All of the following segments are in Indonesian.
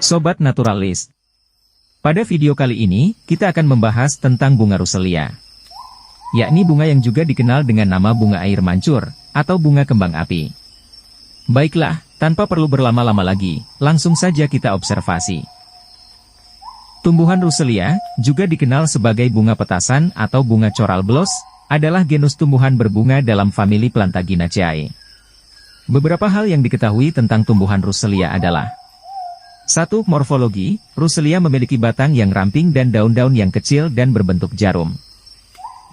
Sobat Naturalis, pada video kali ini, kita akan membahas tentang bunga Ruselia, yakni bunga yang juga dikenal dengan nama bunga air mancur, atau bunga kembang api. Baiklah, tanpa perlu berlama-lama lagi, langsung saja kita observasi. Tumbuhan Ruselia, juga dikenal sebagai bunga petasan atau bunga coral blos, adalah genus tumbuhan berbunga dalam famili Plantaginaceae. Beberapa hal yang diketahui tentang tumbuhan Ruselia adalah: 1. Morfologi, Ruselia memiliki batang yang ramping dan daun-daun yang kecil dan berbentuk jarum.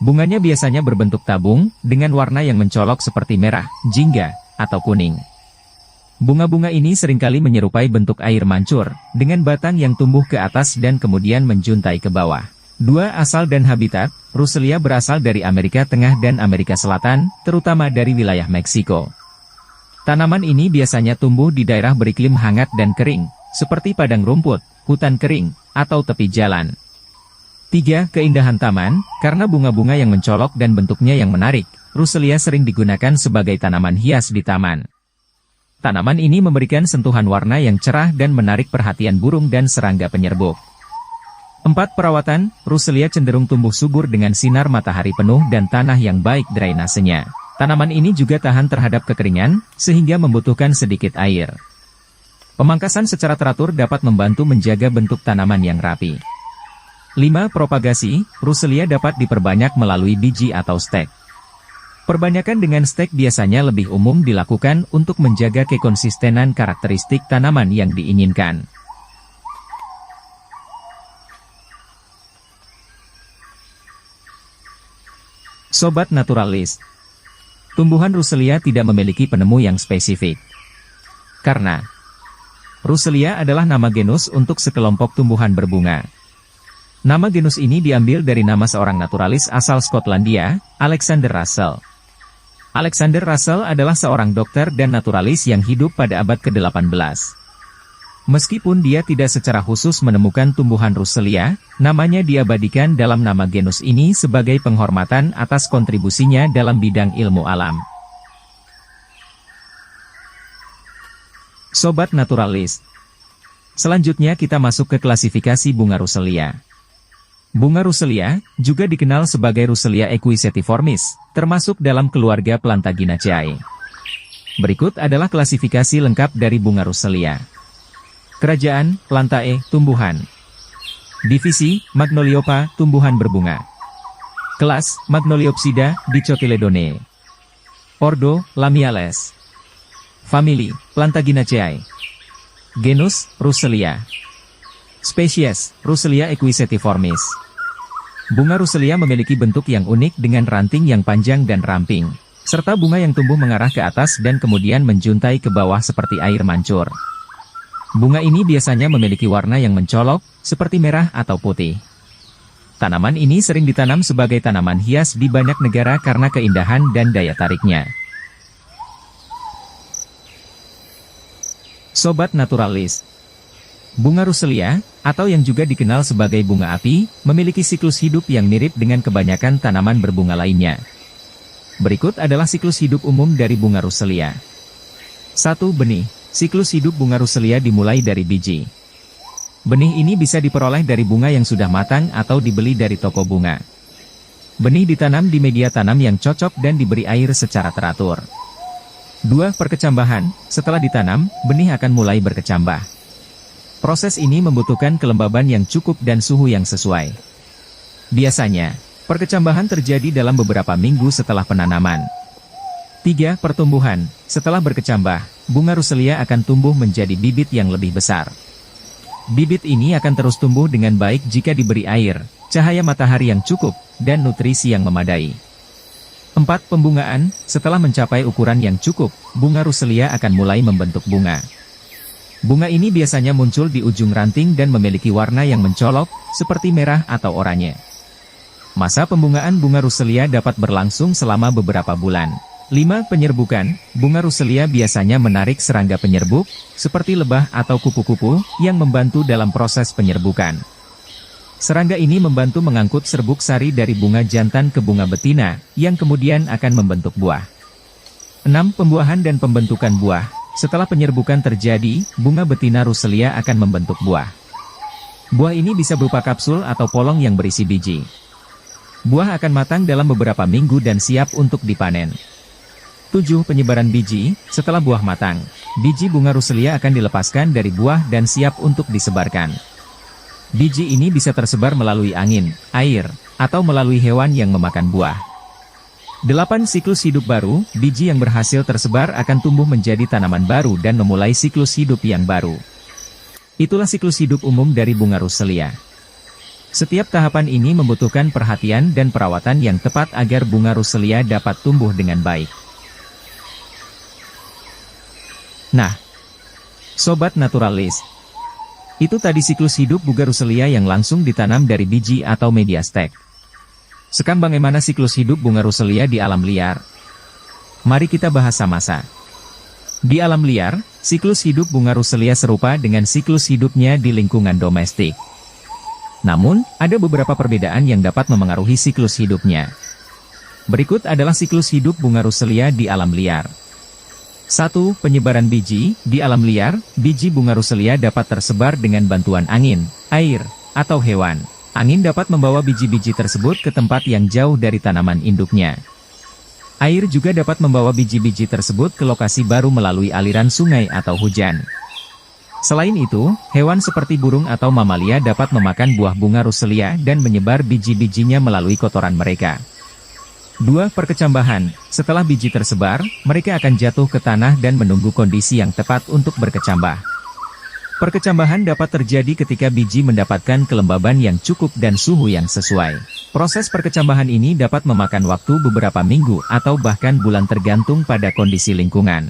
Bunganya biasanya berbentuk tabung, dengan warna yang mencolok seperti merah, jingga, atau kuning. Bunga-bunga ini seringkali menyerupai bentuk air mancur, dengan batang yang tumbuh ke atas dan kemudian menjuntai ke bawah. 2. Asal dan habitat, Ruselia berasal dari Amerika Tengah dan Amerika Selatan, terutama dari wilayah Meksiko. Tanaman ini biasanya tumbuh di daerah beriklim hangat dan kering, seperti padang rumput, hutan kering, atau tepi jalan. 3. Keindahan taman, karena bunga-bunga yang mencolok dan bentuknya yang menarik, Ruselia sering digunakan sebagai tanaman hias di taman. Tanaman ini memberikan sentuhan warna yang cerah dan menarik perhatian burung dan serangga penyerbuk. 4. Perawatan, Ruselia cenderung tumbuh subur dengan sinar matahari penuh dan tanah yang baik drainasenya. Tanaman ini juga tahan terhadap kekeringan, sehingga membutuhkan sedikit air. Pemangkasan secara teratur dapat membantu menjaga bentuk tanaman yang rapi. 5. Propagasi, Ruselia dapat diperbanyak melalui biji atau stek. Perbanyakan dengan stek biasanya lebih umum dilakukan untuk menjaga kekonsistenan karakteristik tanaman yang diinginkan. Sobat Naturalis, tumbuhan Ruselia tidak memiliki penemu yang spesifik. Karena Ruselia adalah nama genus untuk sekelompok tumbuhan berbunga. Nama genus ini diambil dari nama seorang naturalis asal Skotlandia, Alexander Russell. Alexander Russell adalah seorang dokter dan naturalis yang hidup pada abad ke-18. Meskipun dia tidak secara khusus menemukan tumbuhan Ruselia, namanya diabadikan dalam nama genus ini sebagai penghormatan atas kontribusinya dalam bidang ilmu alam. Sobat Naturalis, selanjutnya kita masuk ke klasifikasi bunga Ruselia. Bunga Ruselia, juga dikenal sebagai Ruselia equisetiformis, termasuk dalam keluarga Plantaginaceae. Berikut adalah klasifikasi lengkap dari bunga Ruselia. Kerajaan, Plantae, tumbuhan. Divisi, Magnoliopa, tumbuhan berbunga. Kelas, Magnoliopsida, Dicotyledonea. Ordo, Lamiales. Famili, Plantaginaceae. Genus, Ruselia. Spesies, Ruselia equisetiformis. Bunga Ruselia memiliki bentuk yang unik dengan ranting yang panjang dan ramping, serta bunga yang tumbuh mengarah ke atas dan kemudian menjuntai ke bawah seperti air mancur. Bunga ini biasanya memiliki warna yang mencolok, seperti merah atau putih. Tanaman ini sering ditanam sebagai tanaman hias di banyak negara karena keindahan dan daya tariknya. Sobat Naturalis, bunga Ruselia, atau yang juga dikenal sebagai bunga api, memiliki siklus hidup yang mirip dengan kebanyakan tanaman berbunga lainnya. Berikut adalah siklus hidup umum dari bunga Ruselia. 1. Benih. Siklus hidup bunga Ruselia dimulai dari biji. Benih ini bisa diperoleh dari bunga yang sudah matang atau dibeli dari toko bunga. Benih ditanam di media tanam yang cocok dan diberi air secara teratur. 2. Perkecambahan. Setelah ditanam, benih akan mulai berkecambah. Proses ini membutuhkan kelembaban yang cukup dan suhu yang sesuai. Biasanya, perkecambahan terjadi dalam beberapa minggu setelah penanaman. 3. Pertumbuhan. Setelah berkecambah, bunga Ruselia akan tumbuh menjadi bibit yang lebih besar. Bibit ini akan terus tumbuh dengan baik jika diberi air, cahaya matahari yang cukup, dan nutrisi yang memadai. 4. Pembungaan. Setelah mencapai ukuran yang cukup, bunga Ruselia akan mulai membentuk bunga. Bunga ini biasanya muncul di ujung ranting dan memiliki warna yang mencolok, seperti merah atau oranye. Masa pembungaan bunga Ruselia dapat berlangsung selama beberapa bulan. 5. Penyerbukan. Bunga Ruselia biasanya menarik serangga penyerbuk, seperti lebah atau kupu-kupu, yang membantu dalam proses penyerbukan. Serangga ini membantu mengangkut serbuk sari dari bunga jantan ke bunga betina, yang kemudian akan membentuk buah. 6. Pembuahan dan pembentukan buah. setelah penyerbukan terjadi, bunga betina Ruselia akan membentuk buah. Buah ini bisa berupa kapsul atau polong yang berisi biji. Buah akan matang dalam beberapa minggu dan siap untuk dipanen. 7. Penyebaran biji. Setelah buah matang, biji bunga Ruselia akan dilepaskan dari buah dan siap untuk disebarkan. Biji ini bisa tersebar melalui angin, air, atau melalui hewan yang memakan buah. 8. Siklus hidup baru. Biji yang berhasil tersebar akan tumbuh menjadi tanaman baru dan memulai siklus hidup yang baru. Itulah siklus hidup umum dari bunga Ruselia. Setiap tahapan ini membutuhkan perhatian dan perawatan yang tepat agar bunga Ruselia dapat tumbuh dengan baik. Nah, Sobat Naturalis, itu tadi siklus hidup bunga Ruselia yang langsung ditanam dari biji atau media stek. Sekarang bagaimana siklus hidup bunga Ruselia di alam liar? Mari kita bahas sama-sama. Di alam liar, siklus hidup bunga Ruselia serupa dengan siklus hidupnya di lingkungan domestik. Namun, ada beberapa perbedaan yang dapat memengaruhi siklus hidupnya. Berikut adalah siklus hidup bunga Ruselia di alam liar. 1. Penyebaran biji. Di alam liar, biji bunga Ruselia dapat tersebar dengan bantuan angin, air, atau hewan. Angin dapat membawa biji-biji tersebut ke tempat yang jauh dari tanaman induknya. Air juga dapat membawa biji-biji tersebut ke lokasi baru melalui aliran sungai atau hujan. Selain itu, hewan seperti burung atau mamalia dapat memakan buah bunga Ruselia dan menyebar biji-bijinya melalui kotoran mereka. 2. Perkecambahan. Setelah biji tersebar, mereka akan jatuh ke tanah dan menunggu kondisi yang tepat untuk berkecambah. Perkecambahan dapat terjadi ketika biji mendapatkan kelembaban yang cukup dan suhu yang sesuai. Proses perkecambahan ini dapat memakan waktu beberapa minggu atau bahkan bulan tergantung pada kondisi lingkungan.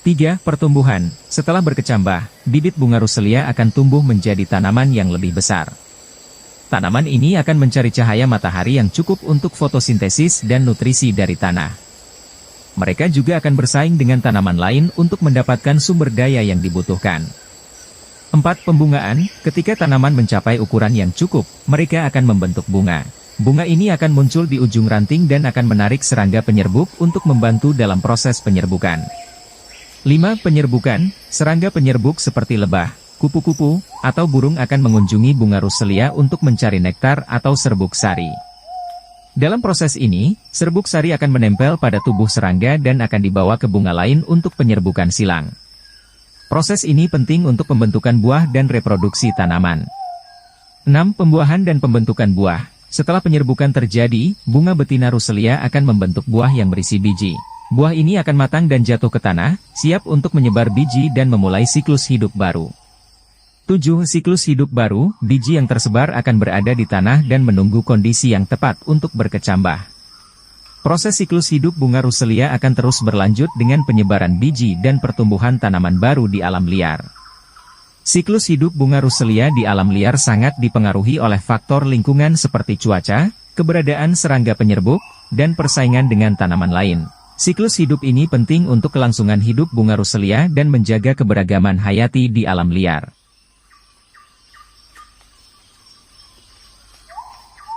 3. Pertumbuhan. Setelah berkecambah, bibit bunga Ruselia akan tumbuh menjadi tanaman yang lebih besar. Tanaman ini akan mencari cahaya matahari yang cukup untuk fotosintesis dan nutrisi dari tanah. Mereka juga akan bersaing dengan tanaman lain untuk mendapatkan sumber daya yang dibutuhkan. 4. Pembungaan. Ketika tanaman mencapai ukuran yang cukup, mereka akan membentuk bunga. Bunga ini akan muncul di ujung ranting dan akan menarik serangga penyerbuk untuk membantu dalam proses penyerbukan. 5. Penyerbukan. Serangga penyerbuk seperti lebah, kupu-kupu, atau burung akan mengunjungi bunga Ruselia untuk mencari nektar atau serbuk sari. Dalam proses ini, serbuk sari akan menempel pada tubuh serangga dan akan dibawa ke bunga lain untuk penyerbukan silang. Proses ini penting untuk pembentukan buah dan reproduksi tanaman. 6. Pembuahan dan pembentukan buah. Setelah penyerbukan terjadi, bunga betina Ruselia akan membentuk buah yang berisi biji. Buah ini akan matang dan jatuh ke tanah, siap untuk menyebar biji dan memulai siklus hidup baru. 7. Siklus hidup baru. Biji yang tersebar akan berada di tanah dan menunggu kondisi yang tepat untuk berkecambah. Proses siklus hidup bunga Ruselia akan terus berlanjut dengan penyebaran biji dan pertumbuhan tanaman baru di alam liar. Siklus hidup bunga Ruselia di alam liar sangat dipengaruhi oleh faktor lingkungan seperti cuaca, keberadaan serangga penyerbuk, dan persaingan dengan tanaman lain. Siklus hidup ini penting untuk kelangsungan hidup bunga Ruselia dan menjaga keberagaman hayati di alam liar.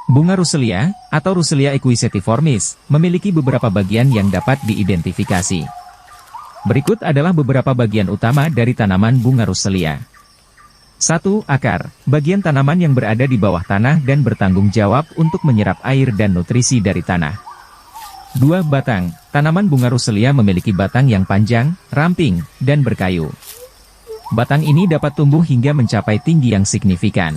Bunga Ruselia, atau Ruselia equisetiformis, memiliki beberapa bagian yang dapat diidentifikasi. Berikut adalah beberapa bagian utama dari tanaman bunga Ruselia. 1. Akar. Bagian tanaman yang berada di bawah tanah dan bertanggung jawab untuk menyerap air dan nutrisi dari tanah. 2. Batang. Tanaman bunga Ruselia memiliki batang yang panjang, ramping, dan berkayu. Batang ini dapat tumbuh hingga mencapai tinggi yang signifikan.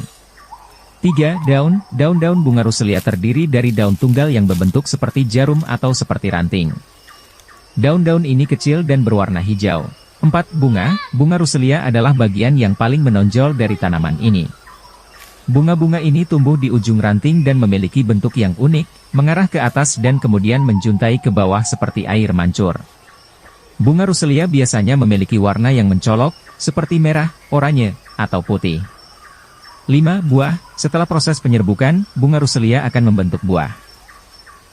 3. Daun. Daun-daun bunga Ruselia terdiri dari daun tunggal yang berbentuk seperti jarum atau seperti ranting. Daun-daun ini kecil dan berwarna hijau. 4. Bunga. Bunga Ruselia adalah bagian yang paling menonjol dari tanaman ini. Bunga-bunga ini tumbuh di ujung ranting dan memiliki bentuk yang unik, mengarah ke atas dan kemudian menjuntai ke bawah seperti air mancur. Bunga Ruselia biasanya memiliki warna yang mencolok, seperti merah, oranye, atau putih. 5. Buah. Setelah proses penyerbukan, bunga Ruselia akan membentuk buah.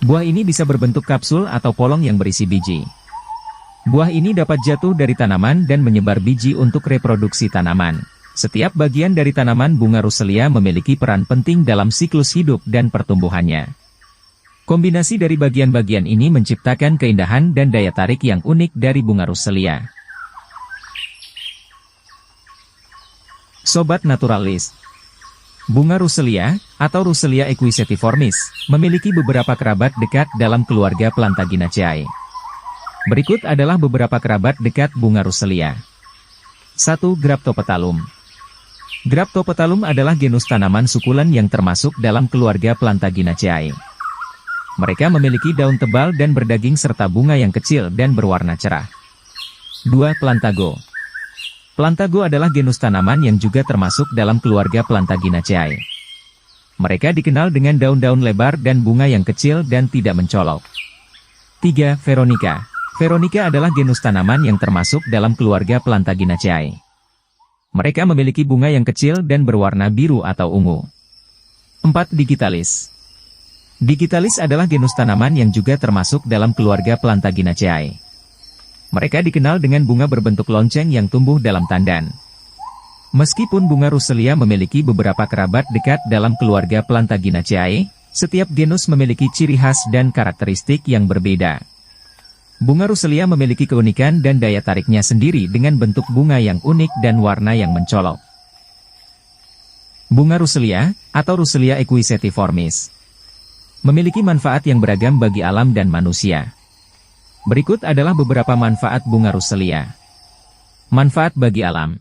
Buah ini bisa berbentuk kapsul atau polong yang berisi biji. Buah ini dapat jatuh dari tanaman dan menyebar biji untuk reproduksi tanaman. Setiap bagian dari tanaman bunga Ruselia memiliki peran penting dalam siklus hidup dan pertumbuhannya. Kombinasi dari bagian-bagian ini menciptakan keindahan dan daya tarik yang unik dari bunga Ruselia. Sobat Naturalis, bunga Ruselia, atau Ruselia equisetiformis, memiliki beberapa kerabat dekat dalam keluarga Plantaginaceae. Berikut adalah beberapa kerabat dekat bunga Ruselia. 1. Graptopetalum. Graptopetalum adalah genus tanaman sukulen yang termasuk dalam keluarga Plantaginaceae. Mereka memiliki daun tebal dan berdaging serta bunga yang kecil dan berwarna cerah. 2. Plantago. Plantago adalah genus tanaman yang juga termasuk dalam keluarga Plantaginaceae. Mereka dikenal dengan daun-daun lebar dan bunga yang kecil dan tidak mencolok. 3. Veronica. Veronica adalah genus tanaman yang termasuk dalam keluarga Plantaginaceae. Mereka memiliki bunga yang kecil dan berwarna biru atau ungu. 4. Digitalis. Digitalis adalah genus tanaman yang juga termasuk dalam keluarga Plantaginaceae. Mereka dikenal dengan bunga berbentuk lonceng yang tumbuh dalam tandan. Meskipun bunga Ruselia memiliki beberapa kerabat dekat dalam keluarga Plantaginaceae, setiap genus memiliki ciri khas dan karakteristik yang berbeda. Bunga Ruselia memiliki keunikan dan daya tariknya sendiri dengan bentuk bunga yang unik dan warna yang mencolok. Bunga Ruselia, atau Ruselia equisetiformis, memiliki manfaat yang beragam bagi alam dan manusia. Berikut adalah beberapa manfaat bunga Ruselia. Manfaat bagi alam.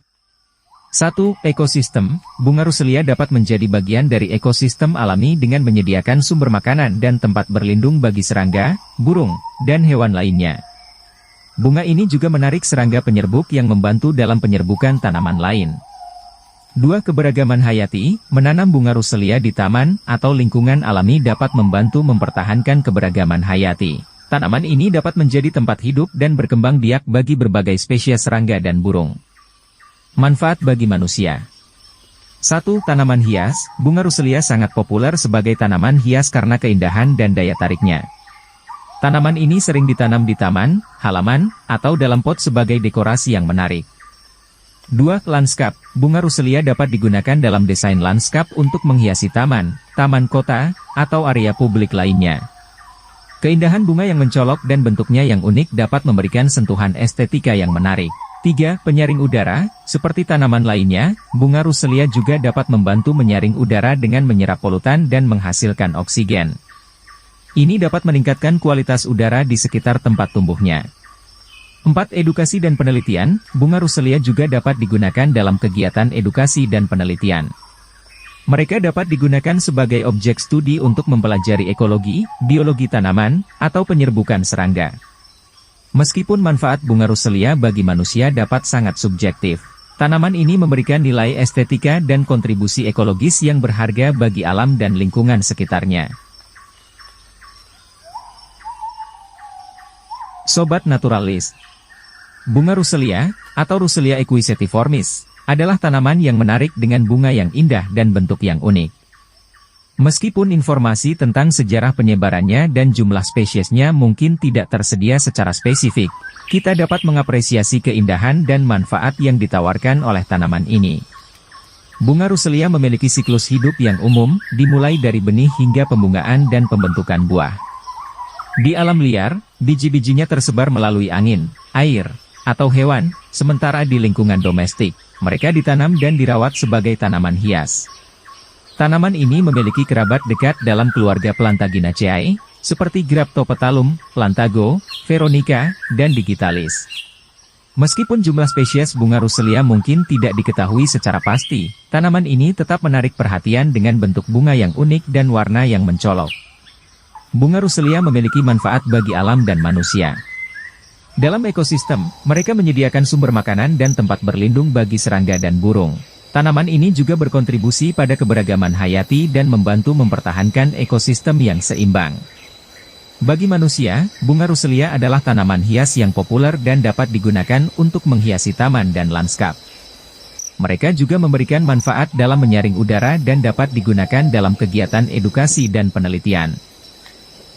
1. Ekosistem. Bunga Ruselia dapat menjadi bagian dari ekosistem alami dengan menyediakan sumber makanan dan tempat berlindung bagi serangga, burung, dan hewan lainnya. Bunga ini juga menarik serangga penyerbuk yang membantu dalam penyerbukan tanaman lain. 2. Keberagaman hayati. Menanam bunga Ruselia di taman atau lingkungan alami dapat membantu mempertahankan keberagaman hayati. Tanaman ini dapat menjadi tempat hidup dan berkembang biak bagi berbagai spesies serangga dan burung. Manfaat bagi manusia. 1. Tanaman hias. Bunga Ruselia sangat populer sebagai tanaman hias karena keindahan dan daya tariknya. Tanaman ini sering ditanam di taman, halaman, atau dalam pot sebagai dekorasi yang menarik. 2. Lanskap. Bunga Ruselia dapat digunakan dalam desain lanskap untuk menghiasi taman, taman kota, atau area publik lainnya. Keindahan bunga yang mencolok dan bentuknya yang unik dapat memberikan sentuhan estetika yang menarik. 3. Penyaring udara. Seperti tanaman lainnya, bunga Ruselia juga dapat membantu menyaring udara dengan menyerap polutan dan menghasilkan oksigen. Ini dapat meningkatkan kualitas udara di sekitar tempat tumbuhnya. 4. Edukasi dan penelitian. Bunga Ruselia juga dapat digunakan dalam kegiatan edukasi dan penelitian. Mereka dapat digunakan sebagai objek studi untuk mempelajari ekologi, biologi tanaman, atau penyerbukan serangga. Meskipun manfaat bunga Ruselia bagi manusia dapat sangat subjektif, tanaman ini memberikan nilai estetika dan kontribusi ekologis yang berharga bagi alam dan lingkungan sekitarnya. Sobat Naturalis, bunga Ruselia, atau Ruselia equisetiformis, adalah tanaman yang menarik dengan bunga yang indah dan bentuk yang unik. Meskipun informasi tentang sejarah penyebarannya dan jumlah spesiesnya mungkin tidak tersedia secara spesifik, kita dapat mengapresiasi keindahan dan manfaat yang ditawarkan oleh tanaman ini. Bunga Ruselia memiliki siklus hidup yang umum, dimulai dari benih hingga pembungaan dan pembentukan buah. Di alam liar, biji-bijinya tersebar melalui angin, air, atau hewan, sementara di lingkungan domestik, mereka ditanam dan dirawat sebagai tanaman hias. Tanaman ini memiliki kerabat dekat dalam keluarga Plantaginaceae, seperti Graptopetalum, Plantago, Veronica, dan Digitalis. Meskipun jumlah spesies bunga Ruselia mungkin tidak diketahui secara pasti, tanaman ini tetap menarik perhatian dengan bentuk bunga yang unik dan warna yang mencolok. Bunga Ruselia memiliki manfaat bagi alam dan manusia. Dalam ekosistem, mereka menyediakan sumber makanan dan tempat berlindung bagi serangga dan burung. Tanaman ini juga berkontribusi pada keberagaman hayati dan membantu mempertahankan ekosistem yang seimbang. Bagi manusia, bunga Ruselia adalah tanaman hias yang populer dan dapat digunakan untuk menghiasi taman dan lanskap. Mereka juga memberikan manfaat dalam menyaring udara dan dapat digunakan dalam kegiatan edukasi dan penelitian.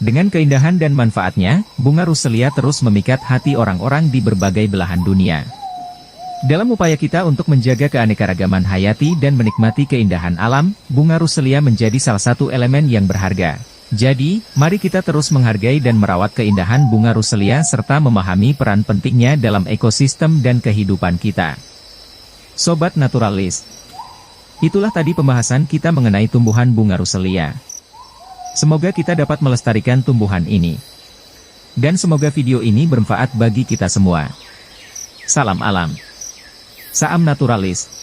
Dengan keindahan dan manfaatnya, bunga Ruselia terus memikat hati orang-orang di berbagai belahan dunia. Dalam upaya kita untuk menjaga keanekaragaman hayati dan menikmati keindahan alam, bunga Ruselia menjadi salah satu elemen yang berharga. Jadi, mari kita terus menghargai dan merawat keindahan bunga Ruselia serta memahami peran pentingnya dalam ekosistem dan kehidupan kita. Sobat Naturalis, Itulah tadi pembahasan kita mengenai tumbuhan bunga ruselia. Semoga kita dapat melestarikan tumbuhan ini. Dan semoga video ini bermanfaat bagi kita semua. Salam alam. Salam naturalis.